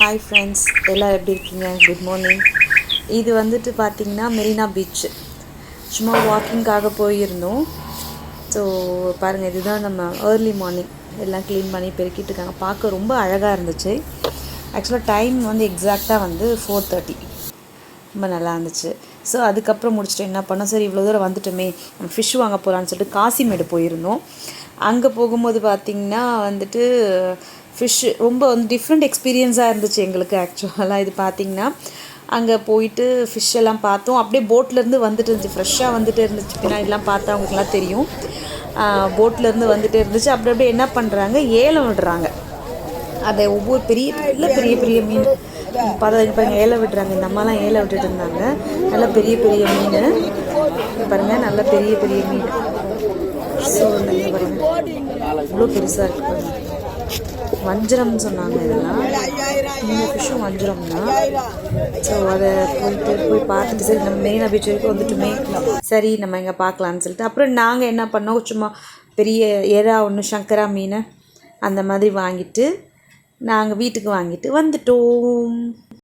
Hi friends, எல்லோரும் எப்படி இருக்கீங்க? Good morning. இது வந்துட்டு பார்த்திங்கன்னா மெரினா பீச். சும்மா வாக்கிங்காக போயிருந்தோம். ஸோ பாருங்கள், இதுதான் நம்ம ஏர்லி மார்னிங் எல்லாம் க்ளீன் பண்ணி பெருக்கிட்டு இருக்காங்க. பார்க்க ரொம்ப அழகாக இருந்துச்சு. ஆக்சுவலாக டைம் வந்து எக்ஸாக்டாக வந்து 4:30. ரொம்ப நல்லா இருந்துச்சு. ஸோ அதுக்கப்புறம் முடிச்சுட்டு என்ன பண்ணோம், சரி இவ்வளோ தூரம் வந்துட்டோமே, நம்ம ஃபிஷ் வாங்க போகலான்னு சொல்லிட்டு காசிமேடு போயிருந்தோம். அங்கே போகும்போது பார்த்திங்கன்னா வந்துட்டு ஃபிஷ்ஷு ரொம்ப வந்து டிஃப்ரெண்ட் எக்ஸ்பீரியன்ஸாக இருந்துச்சு எங்களுக்கு. ஆக்சுவலாக இது பார்த்திங்கன்னா அங்கே போயிட்டு ஃபிஷ் எல்லாம் பார்த்தோம். அப்படியே போட்லேருந்து வந்துட்டு இருந்துச்சு, ஃப்ரெஷ்ஷாக வந்துட்டு இருந்துச்சு. பின்னாடிலாம் பார்த்தா அவங்களுக்குலாம் தெரியும். போட்லேருந்து வந்துட்டு இருந்துச்சு. அப்படி அப்படியே என்ன பண்ணுறாங்க, ஏலம் விடுறாங்க. அதை ஒவ்வொரு பெரிய பெரிய மீன் இப்போ ஏல விடுறாங்க. இந்த அம்மாலாம் ஏல விட்டுட்டு இருந்தாங்க. நல்ல பெரிய பெரிய மீன் பாருங்கள், நல்ல பெரிய பெரிய மீன். ஸோ பாருங்கள், இவ்வளோ பெருசாக இருக்குது பாருங்கள். வஞ்சரம்னு சொன்னாங்க. இதெல்லாம் இந்த ஃபிஷ்ஷும் வஞ்சரம் தான். ஸோ அதை போய் பார்த்துட்டு சரி நம்ம மெரினா பீச் வரைக்கும் வந்துட்டுமே, சரி நம்ம இங்கே பார்க்கலான்னு சொல்லிட்டு அப்புறம் நாங்கள் என்ன பண்ணோம், சும்மா பெரிய எறா ஒன்று, சங்கரா மீன் அந்த மாதிரி வாங்கிட்டு நாங்கள் வீட்டுக்கு வாங்கிட்டு வந்துட்டோம்.